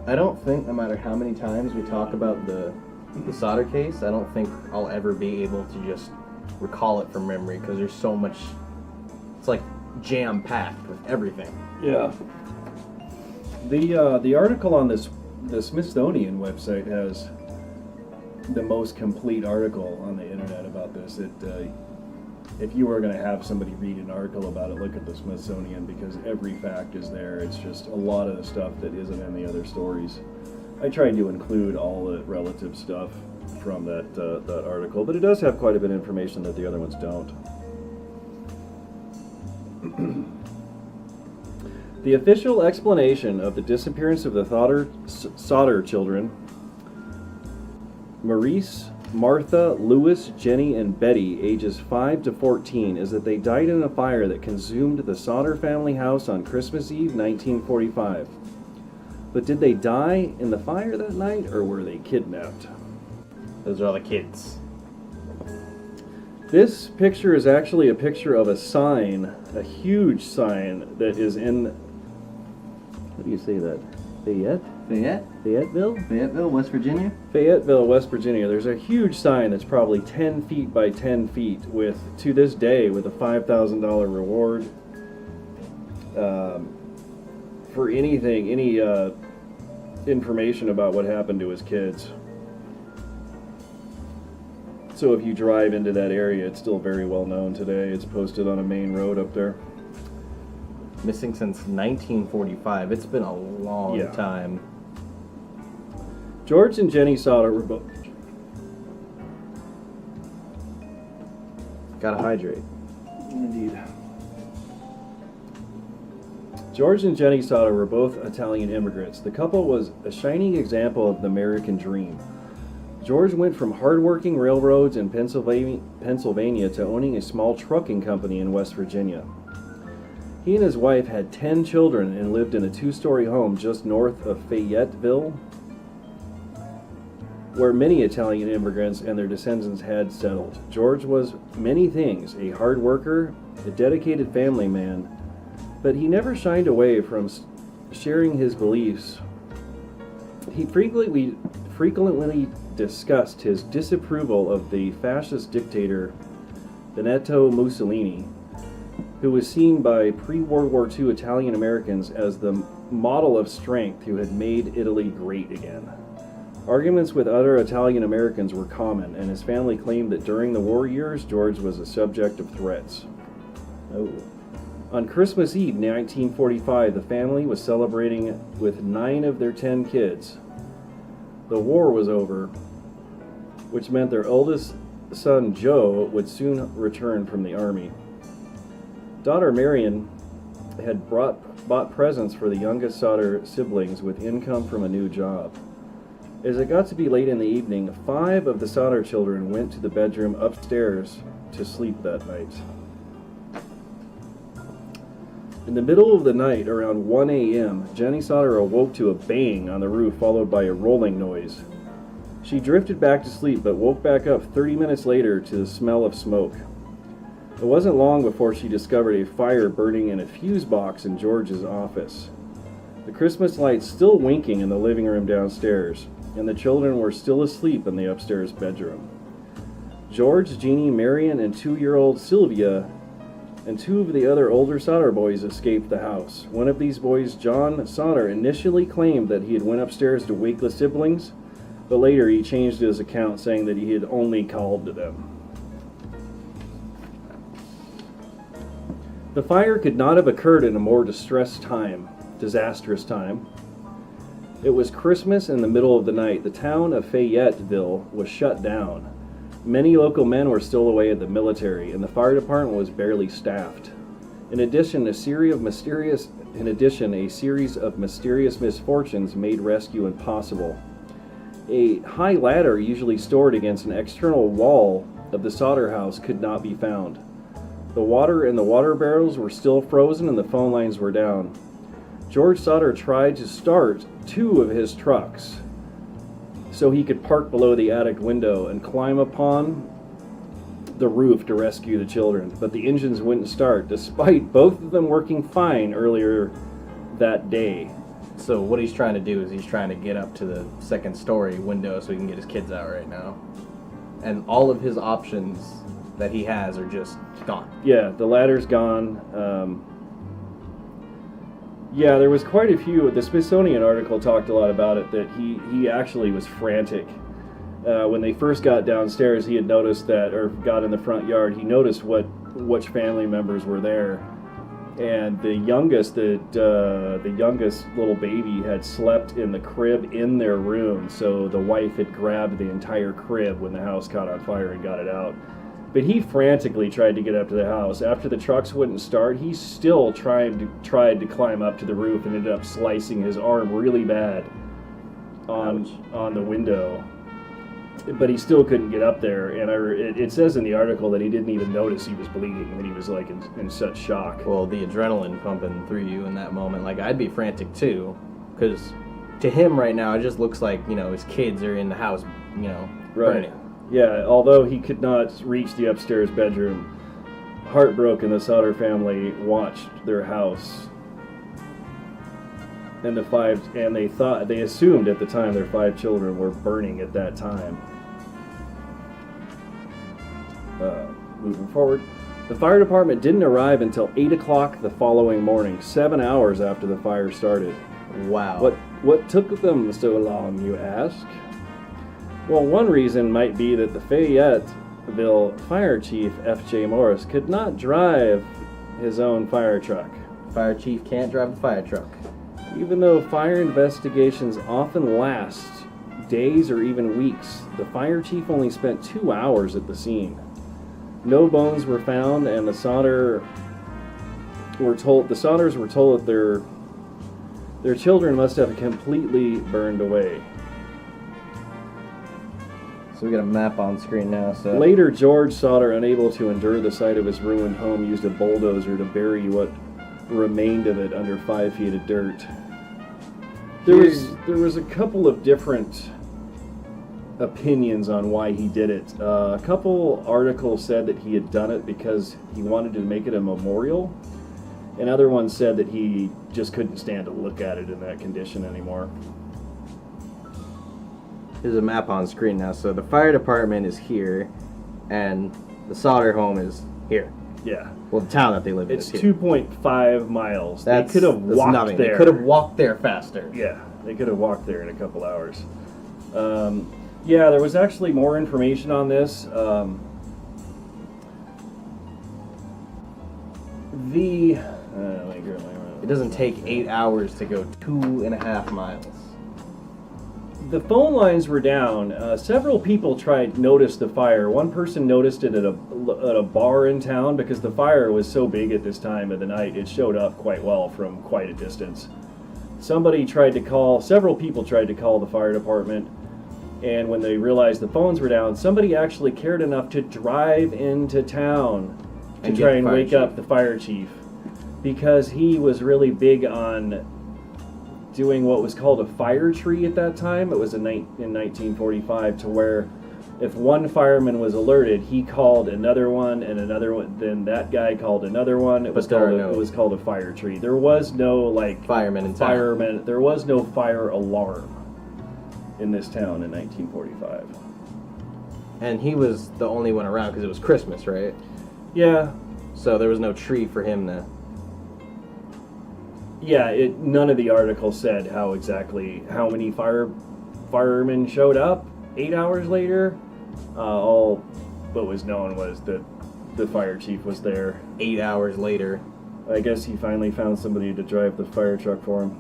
I don't think, no matter how many times we talk about the Sodder case, I don't think I'll ever be able to just recall it from memory because there's so much. It's like jam-packed with everything. Yeah. The article on the Smithsonian website has the most complete article on the internet about this. If you were going to have somebody read an article about it, look at the Smithsonian, because every fact is there. It's just a lot of the stuff that isn't in the other stories. I tried to include all the relative stuff from that article, but it does have quite a bit of information that the other ones don't. The official explanation of the disappearance of the Sodder children, Maurice, Martha, Louis, Jenny, and Betty, ages 5 to 14, is that they died in a fire that consumed the Sodder family house on Christmas Eve, 1945. But did they die in the fire that night, or were they kidnapped? Those are all the kids. This picture is actually a picture of a sign, a huge sign that is in, how do you say that? Fayetteville, West Virginia. Fayetteville, West Virginia. There's a huge sign that's probably 10 feet by 10 feet with, to this day, with a $5,000 reward for anything, any information about what happened to his kids. So if you drive into that area, it's still very well known today. It's posted on a main road up there. Missing since 1945. It's been a long time. George and Jenny Sodder were both... Gotta hydrate. Indeed. George and Jenny Sodder were both Italian immigrants. The couple was a shining example of the American dream. George went from hard-working railroads in Pennsylvania to owning a small trucking company in West Virginia. He and his wife had 10 children and lived in a 2-story home just north of Fayetteville, where many Italian immigrants and their descendants had settled. George was many things: a hard worker, a dedicated family man, but he never shied away from sharing his beliefs. He frequently discussed his disapproval of the fascist dictator Benito Mussolini, who was seen by pre-World War II Italian Americans as the model of strength who had made Italy great again. Arguments with other Italian Americans were common, and his family claimed that during the war years, George was a subject of threats. On Christmas Eve 1945, the family was celebrating with 9 of their 10 kids. The war was over, which meant their oldest son, Joe, would soon return from the army. Daughter Marion had bought presents for the youngest Sodder siblings with income from a new job. As it got to be late in the evening, 5 of the Sodder children went to the bedroom upstairs to sleep that night. In the middle of the night, around 1 a.m., Jenny Sodder awoke to a bang on the roof followed by a rolling noise. She drifted back to sleep but woke back up 30 minutes later to the smell of smoke. It wasn't long before she discovered a fire burning in a fuse box in George's office. The Christmas lights still winking in the living room downstairs, and the children were still asleep in the upstairs bedroom. George, Jeannie, Marion, and 2-year-old Sylvia and 2 of the other older Sodder boys escaped the house. One of these boys, John Sodder, initially claimed that he had went upstairs to wake the siblings, but later he changed his account, saying that he had only called to them. The fire could not have occurred in a more disastrous time. It was Christmas in the middle of the night. The town of Fayetteville was shut down. Many local men were still away at the military, and the fire department was barely staffed. In addition, a series of mysterious misfortunes made rescue impossible. A high ladder, usually stored against an external wall of the Sodder house, could not be found. The water in the water barrels were still frozen and the phone lines were down. George Sodder tried to start 2 of his trucks so he could park below the attic window and climb upon the roof to rescue the children, but the engines wouldn't start, despite both of them working fine earlier that day. So what he's trying to do is he's trying to get up to the second story window so he can get his kids out right now. And all of his options that he has are just gone. Yeah, the ladder's gone. Yeah, there was quite a few. The Smithsonian article talked a lot about it, that he actually was frantic. When they first got downstairs, he had noticed that, or got in the front yard, he noticed which family members were there. And the youngest little baby had slept in the crib in their room, so the wife had grabbed the entire crib when the house caught on fire and got it out. But he frantically tried to get up to the house. After the trucks wouldn't start, he still tried to climb up to the roof and ended up slicing his arm really bad on the window. But he still couldn't get up there, and it says in the article that he didn't even notice he was bleeding, and he was like in such shock. Well, the adrenaline pumping through you in that moment, like I'd be frantic too, because to him right now it just looks like, you know, his kids are in the house, you know, burning. Yeah, although he could not reach the upstairs bedroom, heartbroken, the Sodder family watched their house, and they assumed at the time their 5 children were burning at that time. Moving forward, the fire department didn't arrive until 8 o'clock the following morning, 7 hours after the fire started. Wow. What took them so long, you ask? Well, one reason might be that the Fayetteville Fire Chief, F.J. Morris, could not drive his own fire truck. Fire chief can't drive the fire truck. Even though fire investigations often last days or even weeks, the fire chief only spent 2 hours at the scene. No bones were found, and the Sodders were told that their children must have completely burned away. So we got a map on screen now. So Later, George Sodder, unable to endure the sight of his ruined home, used a bulldozer to bury what remained of it under 5 feet of dirt. There was a couple of different opinions on why he did it. A couple articles said that he had done it because he wanted to make it a memorial, and other ones said that he just couldn't stand to look at it in that condition anymore. There's a map on screen now. So the fire department is here, and the Sodder home is here. Yeah. Well, the town that they live in is It's here. 2.5 miles. They could have walked nothing. there. They could have walked there faster. Yeah, they could have walked there in a couple hours. Yeah, there was actually more information on this. It doesn't take 8 hours to go 2.5 miles. The phone lines were down. Several people noticed the fire. One person noticed it at a bar in town because the fire was so big at this time of the night. It showed up quite well from quite a distance. Several people tried to call the fire department, and when they realized the phones were down, somebody actually cared enough to drive into town to try and wake up the fire chief, because he was really big on doing what was called a fire tree at that time. It was in 1945, to where if one fireman was alerted, he called another one, and another one, then that guy called another one. It was called a fire tree. There was no firemen in town. There was no fire alarm in this town in 1945. And he was the only one around because it was Christmas, right? Yeah. So there was no tree for him to... Yeah, none of the articles said how many firemen showed up 8 hours later. All what was known was that the fire chief was there. 8 hours later. I guess he finally found somebody to drive the fire truck for him.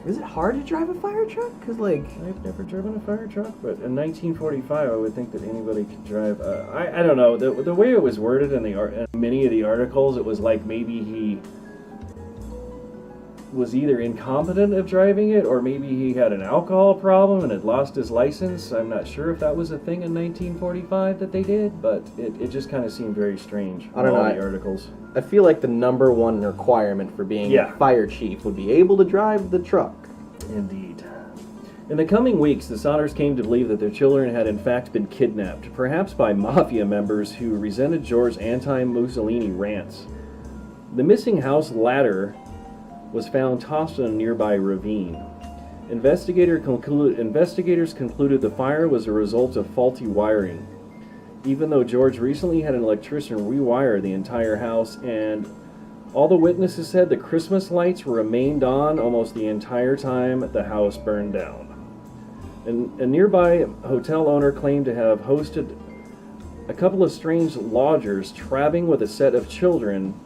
Is it hard to drive a fire truck? Because, I've never driven a fire truck, but in 1945, I would think that anybody could drive. I don't know. The way it was worded in many of the articles, it was like maybe he was either incompetent of driving it, or maybe he had an alcohol problem and had lost his license. I'm not sure if that was a thing in 1945 that they did, but it just kind of seemed very strange. I don't know. The articles. I feel like the number one requirement for being a fire chief would be able to drive the truck. Indeed. In the coming weeks, the Sodders came to believe that their children had in fact been kidnapped, perhaps by mafia members who resented George's anti-Mussolini rants. The missing house ladder was found tossed in a nearby ravine. Investigators concluded the fire was a result of faulty wiring, even though George recently had an electrician rewire the entire house, and all the witnesses said the Christmas lights remained on almost the entire time the house burned down. And a nearby hotel owner claimed to have hosted a couple of strange lodgers traveling with a set of children.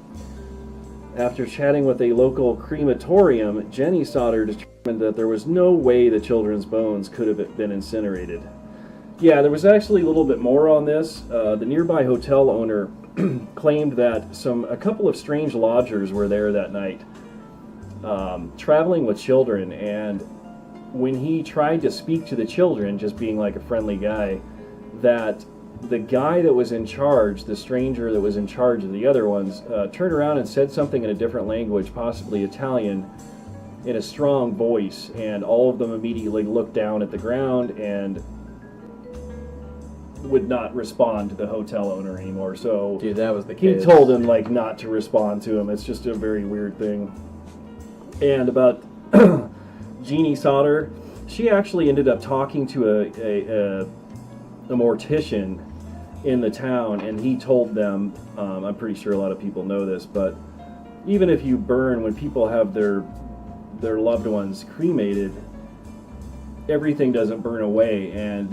After chatting with a local crematorium, Jenny Sodder determined that there was no way the children's bones could have been incinerated. Yeah, there was actually a little bit more on this. The nearby hotel owner claimed that a couple of strange lodgers were there that night, traveling with children, and when he tried to speak to the children, just being like a friendly guy, that the guy that was in charge, the stranger that was in charge of the other ones, turned around and said something in a different language, possibly Italian, in a strong voice, and all of them immediately looked down at the ground and would not respond to the hotel owner anymore. So Dude, that was the he case. told him like not to respond to him. It's just a very weird thing. And about Jeannie Sodder, she actually ended up talking to a mortician in the town, and he told them, I'm pretty sure a lot of people know this, but even if you burn, when people have their loved ones cremated, everything doesn't burn away, and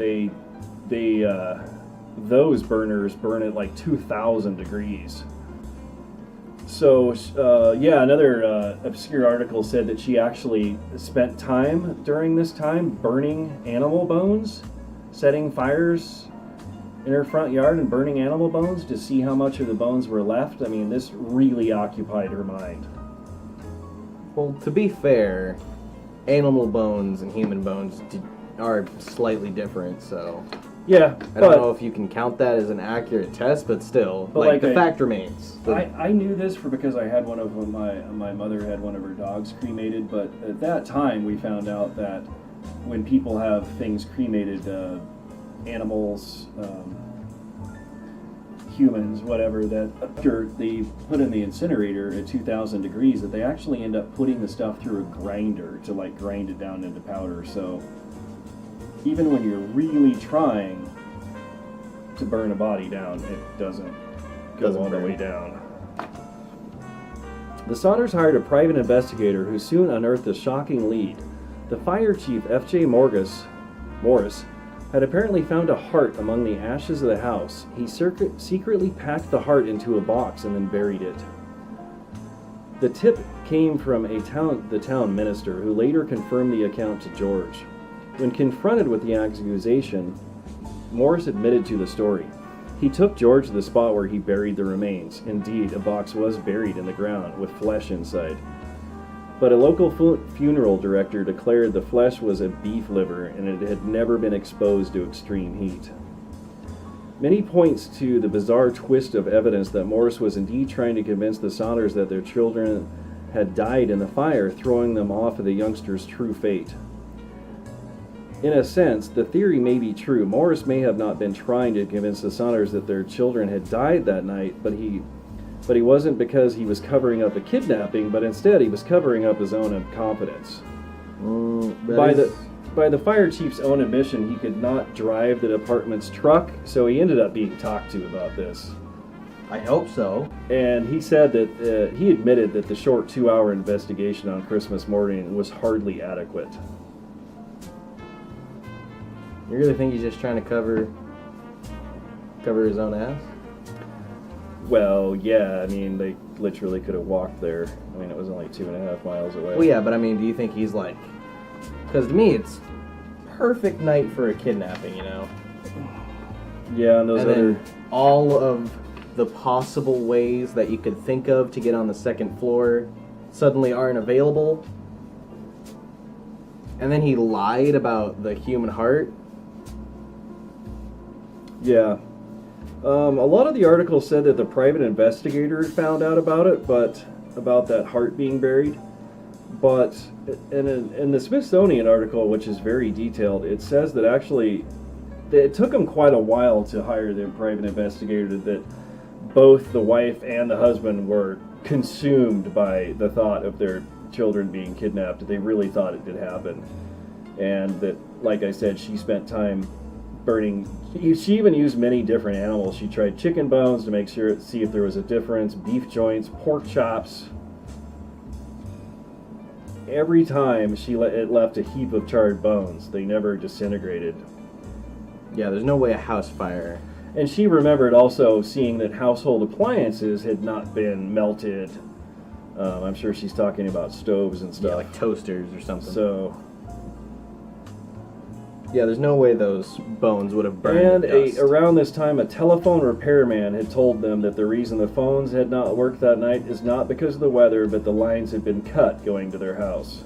those burners burn at like 2,000 degrees. So yeah, another obscure article said that she actually spent time during this time burning animal bones, setting fires in her front yard and burning animal bones to see how much of the bones were left. I mean, this really occupied her mind. Well, to be fair, animal bones and human bones are slightly different, so Yeah, I don't know if you can count that as an accurate test, but still, But the fact remains. I knew this because I had one of them. My mother had one of her dogs cremated, but at that time we found out that when people have things cremated, animals, humans, whatever, that after they put in the incinerator at 2,000 degrees, that they actually end up putting the stuff through a grinder to like grind it down into powder. So even when you're really trying to burn a body down, it doesn't go all the way down. The Sodders hired a private investigator who soon unearthed a shocking lead. The fire chief, F.J. Morris, had apparently found a heart among the ashes of the house. He secretly packed the heart into a box and then buried it. The tip came from the town minister, who later confirmed the account to George. When confronted with the accusation, Morris admitted to the story. He took George to the spot where he buried the remains. Indeed, a box was buried in the ground with flesh inside. But a local funeral director declared the flesh was a beef liver and it had never been exposed to extreme heat. Many points to the bizarre twist of evidence that Morris was indeed trying to convince the Sodders that their children had died in the fire, throwing them off of the youngsters' true fate. In a sense, the theory may be true. Morris may have not been trying to convince the Sodders that their children had died that night, but he wasn't, because he was covering up a kidnapping, but instead he was covering up his own incompetence. By the fire chief's own admission, he could not drive the department's truck, so he ended up being talked to about this. I hope so. And he said that he admitted that the short 2-hour investigation on Christmas morning was hardly adequate. You really think he's just trying to cover his own ass? Well, yeah, I mean, they literally could have walked there. I mean, it was only 2.5 miles away. Well, yeah, but I mean, do you think he's like... Because to me, it's perfect night for a kidnapping, you know? Yeah, and those and other... then all of the possible ways that you could think of to get on the second floor suddenly aren't available. And then he lied about the human heart. Yeah. A lot of the articles said that the private investigator found out about it, but about that heart being buried. But in the Smithsonian article, which is very detailed, it says that actually it took them quite a while to hire the private investigator, that both the wife and the husband were consumed by the thought of their children being kidnapped. They really thought it did happen. And that, like I said, she spent time burning. She even used many different animals. She tried chicken bones to make sure, see if there was a difference, beef joints, pork chops. Every time it left a heap of charred bones. They never disintegrated. Yeah, there's no way a house fire. And she remembered also seeing that household appliances had not been melted. I'm sure she's talking about stoves and stuff. Yeah, like toasters or something. So, yeah, there's no way those bones would have burned. And around this time, a telephone repairman had told them that the reason the phones had not worked that night is not because of the weather, but the lines had been cut going to their house.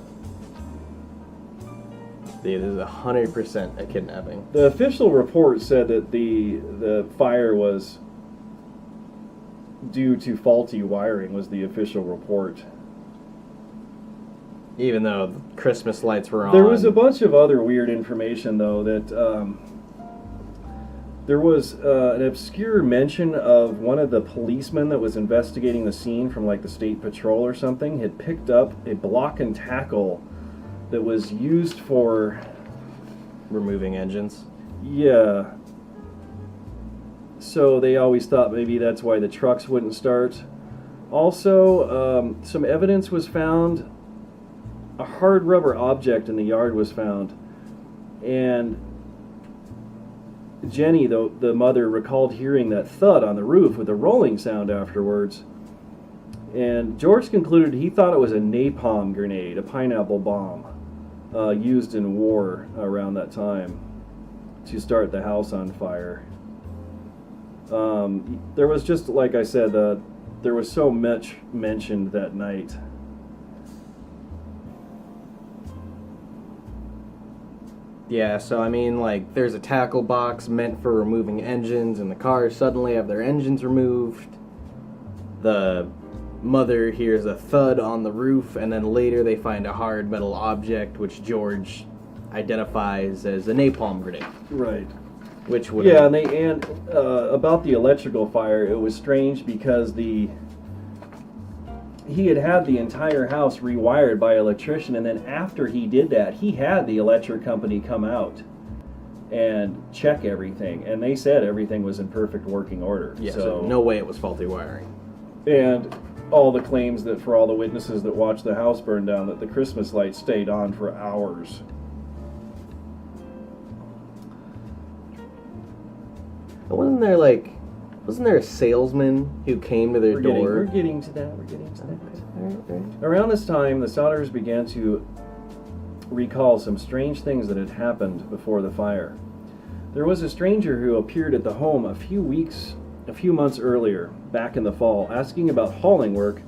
This is 100% a kidnapping. The official report said that the fire was due to faulty wiring, was the official report. Even though the Christmas lights were on. There was a bunch of other weird information, though, that there was an obscure mention of one of the policemen that was investigating the scene from like the state patrol or something had picked up a block and tackle that was used for removing engines. Yeah. So they always thought maybe that's why the trucks wouldn't start. Also, some evidence was found. A hard rubber object in the yard was found. And Jenny, the mother, recalled hearing that thud on the roof with a rolling sound afterwards. And George concluded he thought it was a napalm grenade, a pineapple bomb, used in war around that time to start the house on fire. There was just, like I said, there was so much mentioned that night. Yeah, so I mean, like, there's a tackle box meant for removing engines, and the cars suddenly have their engines removed. The mother hears a thud on the roof, and then later they find a hard metal object, which George identifies as a napalm grenade. Right. Which would yeah, and about the electrical fire, it was strange because he had the entire house rewired by an electrician, and then after he did that, he had the electric company come out and check everything, and they said everything was in perfect working order. Yeah, so no way it was faulty wiring. And all the claims that for all the witnesses that watched the house burn down, that the Christmas lights stayed on for hours. Wasn't there a salesman who came to their door? We're getting to that. Right. Around this time, the Sodders began to recall some strange things that had happened before the fire. There was a stranger who appeared at the home a few months earlier, back in the fall, asking about hauling work.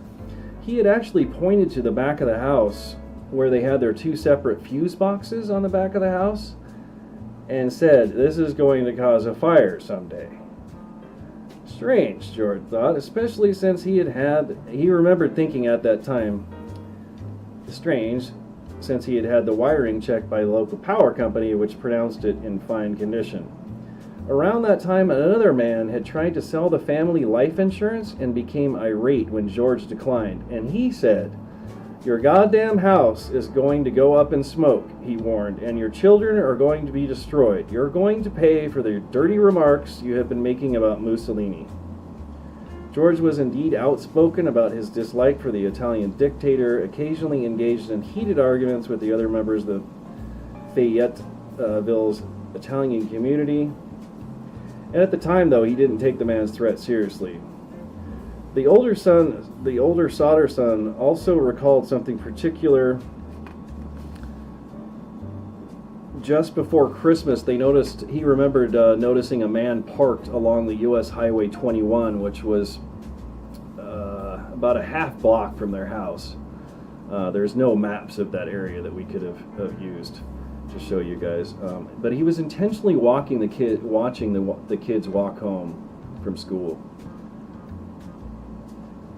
He had actually pointed to the back of the house where they had their two separate fuse boxes on the back of the house and said, "This is going to cause a fire someday." Strange, George thought, especially since he remembered thinking at that time, strange, since he had had the wiring checked by the local power company, which pronounced it in fine condition. Around that time, another man had tried to sell the family life insurance and became irate when George declined, and he said, "Your goddamn house is going to go up in smoke," he warned, "and your children are going to be destroyed. You're going to pay for the dirty remarks you have been making about Mussolini." George was indeed outspoken about his dislike for the Italian dictator, occasionally engaged in heated arguments with the other members of the Fayetteville's Italian community. And at the time, though, he didn't take the man's threat seriously. The older Sodder son, also recalled something particular. Just before Christmas, he remembered noticing a man parked along the U.S. Highway 21, which was about a half block from their house. There's no maps of that area that we could have used to show you guys. But he was intentionally watching the kids walk home from school.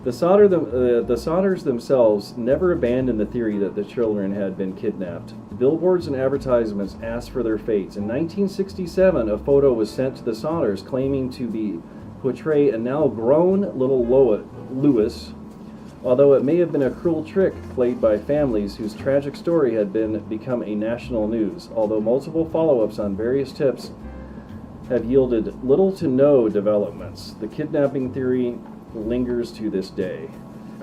The Sodders themselves never abandoned the theory that the children had been kidnapped. Billboards and advertisements asked for their fates. In 1967, a photo was sent to the Sodders claiming to be portray a now grown little Lewis, although it may have been a cruel trick played by families whose tragic story had become a national news, although multiple follow-ups on various tips have yielded little to no developments. The kidnapping theory lingers to this day.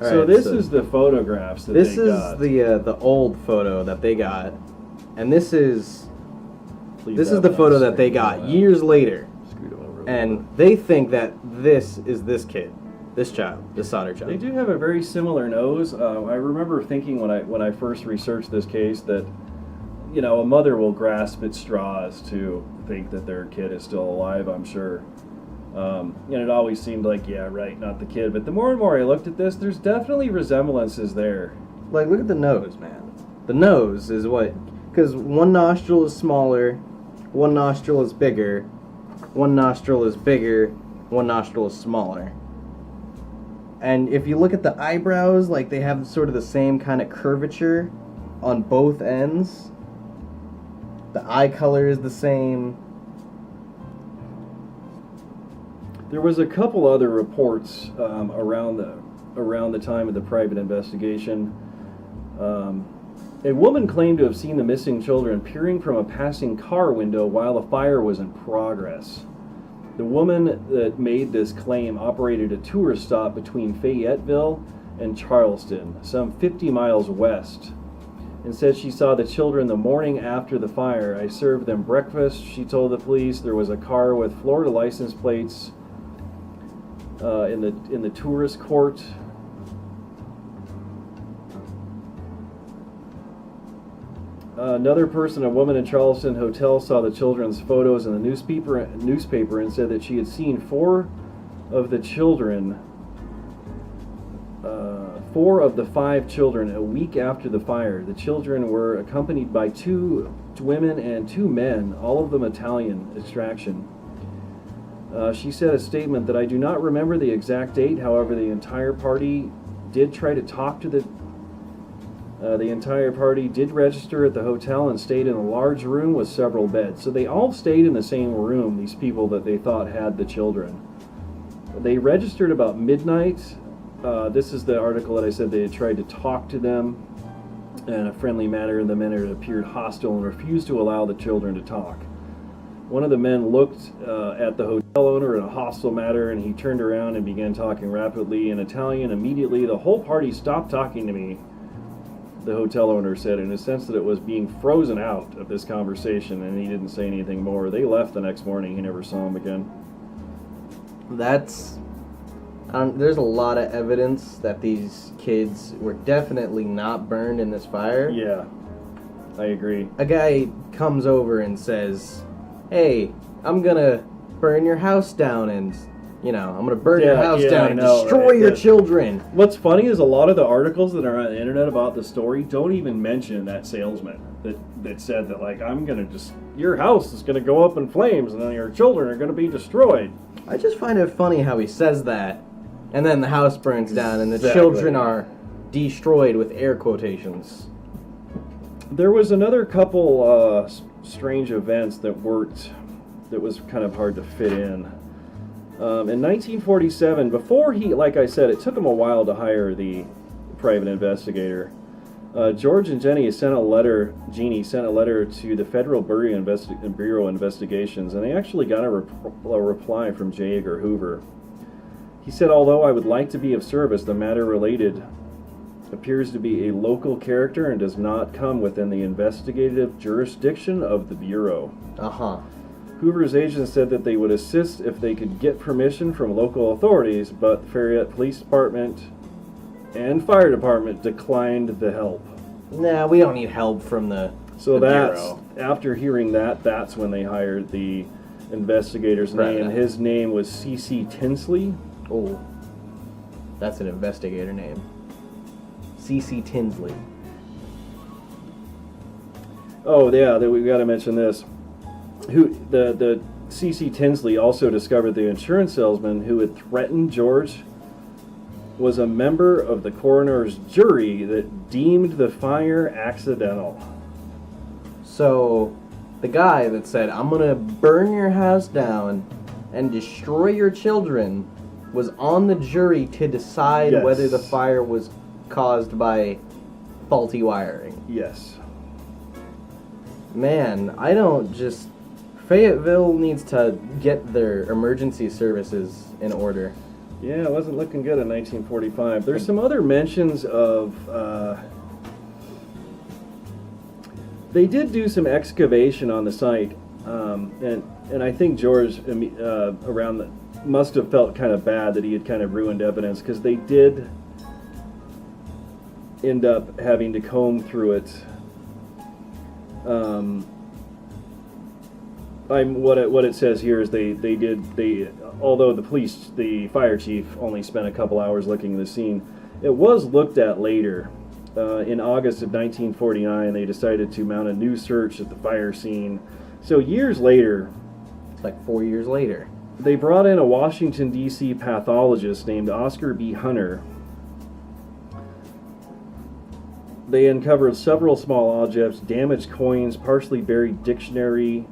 So this is the photographs that they got. This is the old photo that they got, and this is the photo that they got years later. And they think that this is this kid, this child, this Sodder child. They do have a very similar nose. I remember thinking when I first researched this case that, you know, a mother will grasp at straws to think that their kid is still alive, I'm sure. And it always seemed like, yeah, right, not the kid. But the more and more I looked at this, there's definitely resemblances there. Like, look at the nose, man. The nose is what... Because one nostril is smaller, one nostril is bigger, one nostril is bigger, one nostril is smaller. And if you look at the eyebrows, like, they have sort of the same kind of curvature on both ends. The eye color is the same. There was a couple other reports around the time of the private investigation. A woman claimed to have seen the missing children peering from a passing car window while a fire was in progress. The woman that made this claim operated a tourist stop between Fayetteville and Charleston, some 50 miles west, and said she saw the children the morning after the fire. I served them breakfast, she told the police. There was a car with Florida license plates in the tourist court. Another person, a woman in Charleston hotel, saw the children's photos in the newspaper and said that she had seen four of the 5 children a week after the fire. The children were accompanied by 2 women and 2 men, all of them Italian extraction. She said a statement that I do not remember the exact date. However, the entire party did try to talk to the entire party did register at the hotel and stayed in a large room with several beds. So they all stayed in the same room, these people that they thought had the children. They registered about midnight. This is the article that I said they had tried to talk to them in a friendly manner, and the men had appeared hostile and refused to allow the children to talk. One of the men looked at the hotel owner in a hostile manner, and he turned around and began talking rapidly in Italian. Immediately, the whole party stopped talking to me, the hotel owner said, in a sense that it was being frozen out of this conversation, and he didn't say anything more. They left the next morning. He never saw him again. That's... there's a lot of evidence that these kids were definitely not burned in this fire. Yeah, I agree. A guy comes over and says, hey, I'm gonna burn your house down and... You know, I'm going to burn your house down and destroy your children. What's funny is a lot of the articles that are on the internet about the story don't even mention that salesman that said that, like, I'm going to just... Your house is going to go up in flames and then your children are going to be destroyed. I just find it funny how he says that, and then the house burns down and the children are destroyed with air quotations. There was another couple strange events that was kind of hard to fit in. In 1947, before he, like I said, it took him a while to hire the private investigator. George and Jeannie sent a letter to the Federal Bureau Investigations, and they actually got a reply from J. Edgar Hoover. He said, although I would like to be of service, the matter related appears to be a local character and does not come within the investigative jurisdiction of the Bureau. Uh-huh. Hoover's agents said that they would assist if they could get permission from local authorities, but the Fayette Police Department and Fire Department declined the help. Nah, we don't need help from the Bureau. After hearing that, that's when they hired the investigator's name. His name was C.C. Tinsley. Oh, that's an investigator name. C.C. Tinsley. Oh, yeah, we've got to mention this. The C.C. Tinsley also discovered the insurance salesman who had threatened George was a member of the coroner's jury that deemed the fire accidental. So, the guy that said, I'm going to burn your house down and destroy your children was on the jury to decide Yes. whether the fire was caused by faulty wiring. Yes. Man, I don't just... Fayetteville needs to get their emergency services in order. Yeah, it wasn't looking good in 1945. There's some other mentions of... they did do some excavation on the site, and I think George must have felt kind of bad that he had kind of ruined evidence, because they did end up having to comb through it. What it says here is they although the fire chief only spent a couple hours looking at the scene, it was looked at later. In August of 1949, they decided to mount a new search at the fire scene. So years later, Like 4 years later. they brought in a Washington, D.C. pathologist named Oscar B. Hunter. They uncovered several small objects, damaged coins, partially buried dictionary,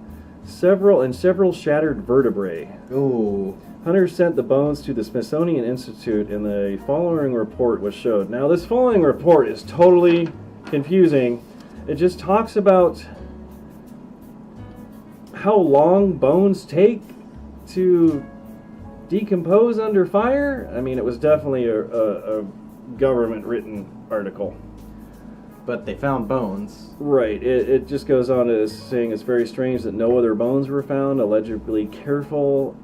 several shattered vertebrae. Ooh. Hunter sent the bones to the Smithsonian Institute, and the following report was showed. Now, this following report is totally confusing. It just talks about how long bones take to decompose under fire. I mean, it was definitely a government-written article. But they found bones. Right. It just goes on to saying it's very strange that no other bones were found. Allegedly careful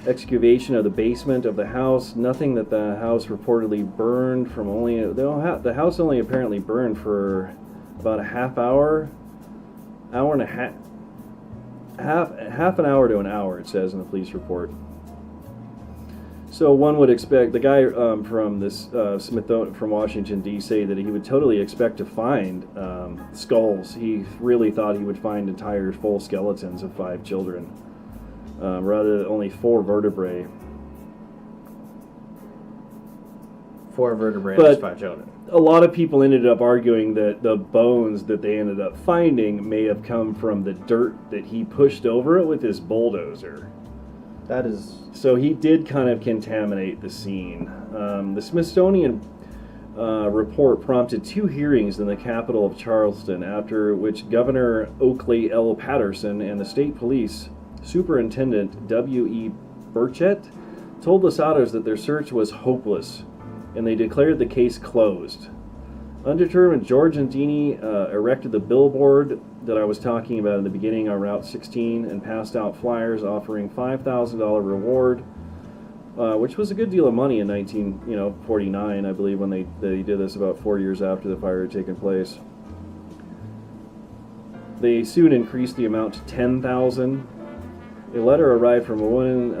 excavation of the basement of the house. Nothing that the house reportedly burned from only... The house only apparently burned for about a half an hour to an hour, it says in the police report. So one would expect the guy from this from Washington D.C. that he would totally expect to find skulls. He really thought he would find entire full skeletons of 5 children, rather than only 4 vertebrae. 4 vertebrae But- and 5 children. A lot of people ended up arguing that the bones that they ended up finding may have come from the dirt that he pushed over it with his bulldozer. That is... So he did kind of contaminate the scene. The Smithsonian report prompted 2 hearings in the capital of Charleston, after which Governor Oakley L. Patterson and the state police superintendent W.E. Burchett told the Sodders that their search was hopeless, and they declared the case closed. Undetermined, George and Jeannie erected the billboard that I was talking about in the beginning on Route 16 and passed out flyers offering $5,000 reward, which was a good deal of money in 1949, I believe, when they did this about 4 years after the fire had taken place. They soon increased the amount to $10,000. A letter arrived from a woman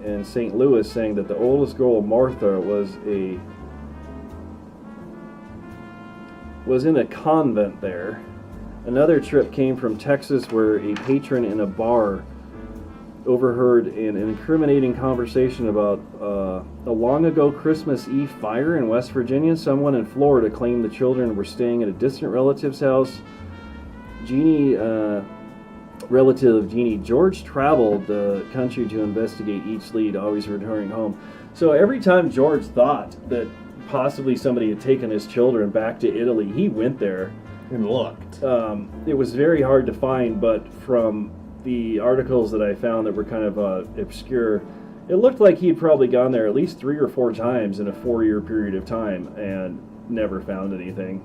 in St. Louis saying that the oldest girl, Martha, was in a convent there. Another trip came from Texas, where a patron in a bar overheard an incriminating conversation about a long ago Christmas Eve fire in West Virginia. Someone in Florida claimed the children were staying at a distant relative's house. Relative Jeannie George traveled the country to investigate each lead, always returning home. So every time George thought that possibly somebody had taken his children back to Italy, he went there. And looked. It was very hard to find, but from the articles that I found that were kind of obscure, it looked like he'd probably gone there at least 3 or 4 times in a 4-year period of time and never found anything.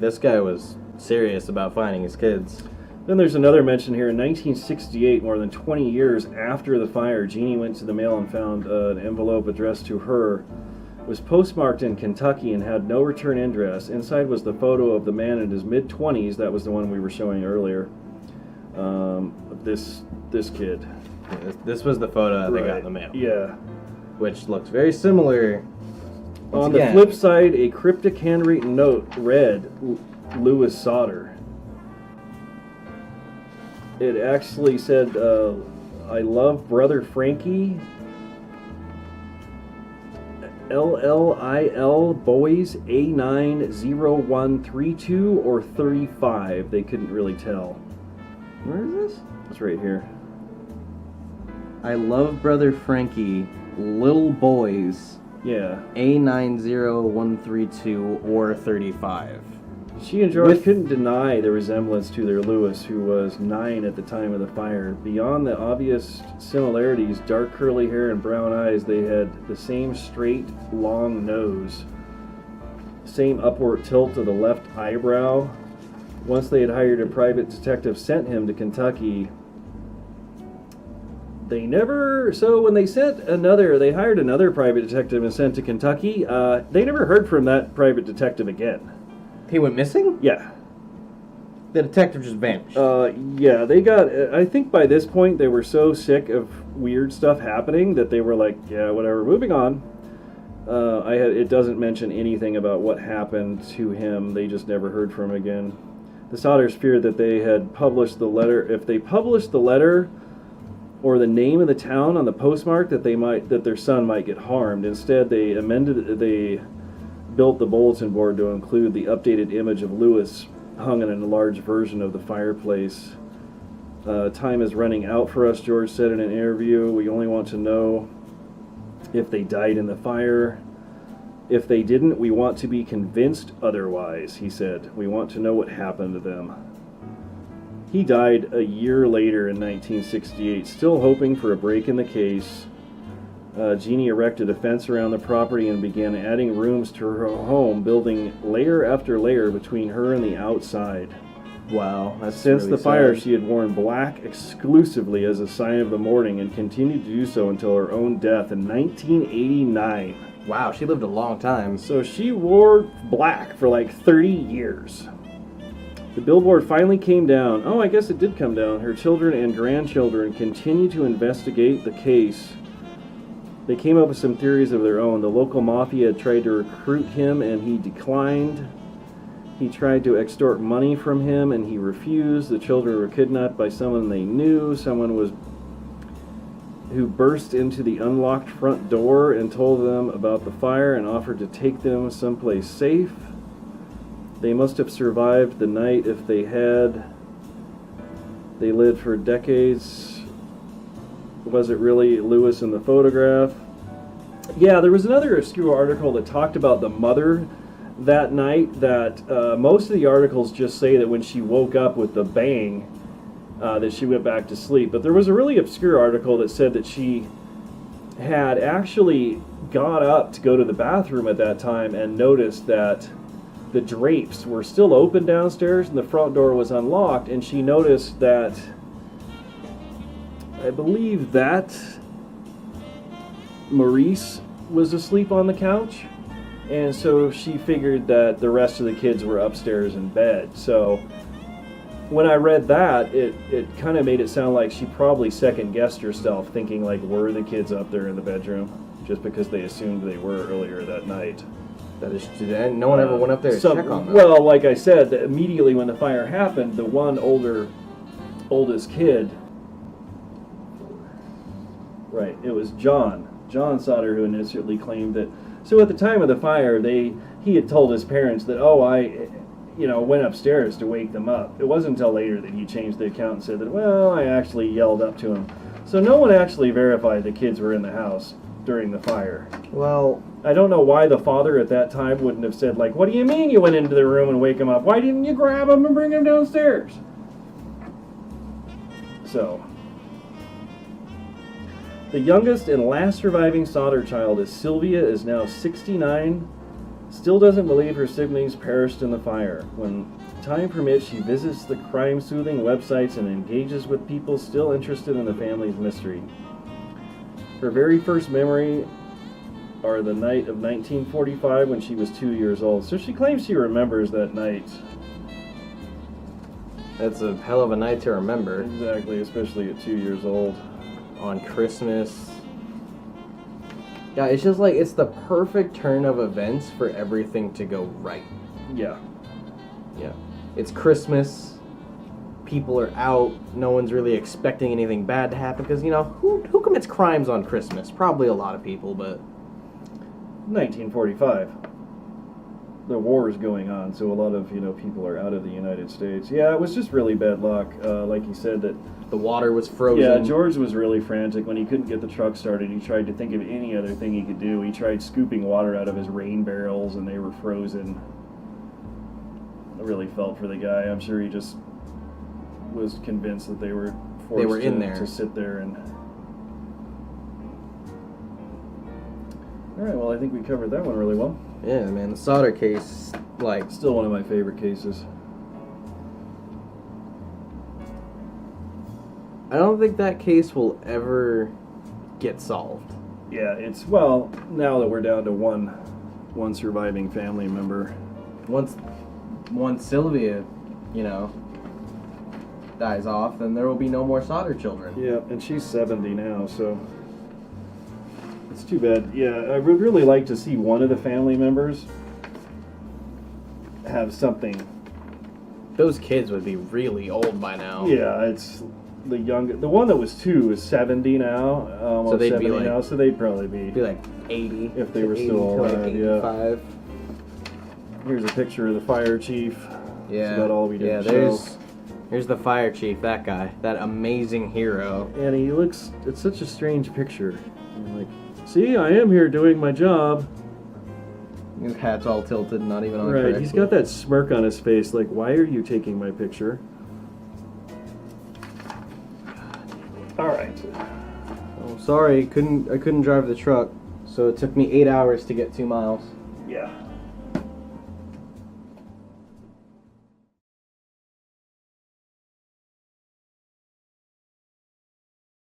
This guy was serious about finding his kids. Then there's another mention here. In 1968, more than 20 years after the fire, Jeannie went to the mail and found an envelope addressed to her. It was postmarked in Kentucky and had no return address. Inside was the photo of the man in his mid-20s. That was the one we were showing earlier. This kid. Yeah, this was the photo that they got in the mail. Yeah. Which looks very similar. On the flip side, a cryptic handwritten note read, Lewis Sodder. It actually said, I love brother Frankie. LLIL Boys A90132 or 35. They couldn't really tell. Where is this? It's right here. I love Brother Frankie, Little Boys, Yeah. A90132 or 35. She and George couldn't deny the resemblance to their Lewis, who was 9 at the time of the fire. Beyond the obvious similarities, dark curly hair and brown eyes, they had the same straight, long nose, same upward tilt of the left eyebrow. Once they had hired a private detective, sent him to Kentucky. They when they they hired another private detective and sent to Kentucky, they never heard from that private detective again. He went missing? Yeah. The detective just vanished. Yeah, they got, I think by this point they were so sick of weird stuff happening that they were like, yeah, whatever, moving on. It doesn't mention anything about what happened to him. They just never heard from him again. The Sodders feared that they had published the letter. If they published the letter or the name of the town on the postmark, that their son might get harmed. Instead, they built the bulletin board to include the updated image of Lewis hung in a large version of the fireplace. Time is running out for us, George said in an interview. We only want to know if they died in the fire. If they didn't, we want to be convinced otherwise, he said. We want to know what happened to them. He died a year later in 1968, still hoping for a break in the case. Jeannie erected a fence around the property and began adding rooms to her home, building layer after layer between her and the outside. Wow, that's Since really the fire, sad. she had worn black exclusively as a sign of the mourning and continued to do so until her own death in 1989. Wow, she lived a long time. So she wore black for like 30 years. The billboard finally came down. Oh, I guess it did come down. Her children and grandchildren continued to investigate the case. They came up with some theories of their own. The local mafia had tried to recruit him and he declined. He tried to extort money from him and he refused. The children were kidnapped by someone they knew. Someone who burst into the unlocked front door and told them about the fire and offered to take them someplace safe. They must have survived the night if they had. They lived for decades. Was it really Lewis in the photograph? Yeah, there was another obscure article that talked about the mother that night. That most of the articles just say that when she woke up with the bang, that she went back to sleep. But there was a really obscure article that said that she had actually got up to go to the bathroom at that time and noticed that the drapes were still open downstairs and the front door was unlocked, and she noticed that, I believe that Maurice was asleep on the couch, and so she figured that the rest of the kids were upstairs in bed. So when I read that, it kind of made it sound like she probably second-guessed herself, thinking like, were the kids up there in the bedroom? Just because they assumed they were earlier that night. That is, no one ever went up there to check on them. Well, like I said, immediately when the fire happened, the one oldest kid, right, it was John Sodder, who initially claimed that. So at the time of the fire, he had told his parents that, I went upstairs to wake them up. It wasn't until later that he changed the account and said that, well, I actually yelled up to him. So no one actually verified the kids were in the house during the fire. Well, I don't know why the father at that time wouldn't have said, like, what do you mean you went into the room and wake him up? Why didn't you grab him and bring him downstairs? So, the youngest and last surviving Sodder child is Sylvia, is now 69, still doesn't believe her siblings perished in the fire. When time permits, she visits the crime-soothing websites and engages with people still interested in the family's mystery. Her very first memory are the night of 1945 when she was 2 years old. So she claims she remembers that night. that's a hell of a night to remember. Exactly, especially at 2 years old. On Christmas. Yeah, it's just like, it's the perfect turn of events for everything to go right. Yeah. Yeah. It's Christmas. People are out. No one's really expecting anything bad to happen because, who commits crimes on Christmas? Probably a lot of people, but 1945. The war is going on, so a lot of people are out of the United States. Yeah, it was just really bad luck. Like you said, that The water was frozen. yeah, George was really frantic when he couldn't get the truck started. He tried to think of any other thing he could do. He tried scooping water out of his rain barrels, and they were frozen. I really felt for the guy. I'm sure he just was convinced that they were forced to sit there and. All right, well, I think we covered that one really well. Yeah, man, the Sodder case, like, Still one of my favorite cases. I don't think that case will ever get solved. Yeah, it's, well, now that we're down to one surviving family member. Once Sylvia, dies off, then there will be no more Sodder children. Yeah, and she's 70 now, so it's too bad. Yeah, I would really like to see one of the family members have something. Those kids would be really old by now. Yeah, it's the one that was 2 is 70 now, almost So they'd 70 be like- now, so they'd probably be. Be like 80. If they were 80 still to, like, alive, yeah. 85. Here's a picture of the fire chief. Yeah. That's about all we did. Here's the fire chief, that guy. That amazing hero. And he looks, it's such a strange picture. I'm like, see, I am here doing my job. His hat's all tilted, not even on Right, correctly. he's got that smirk on his face, like, why are you taking my picture? Alright. Oh, sorry, I couldn't drive the truck, so it took me 8 hours to get 2 miles. Yeah.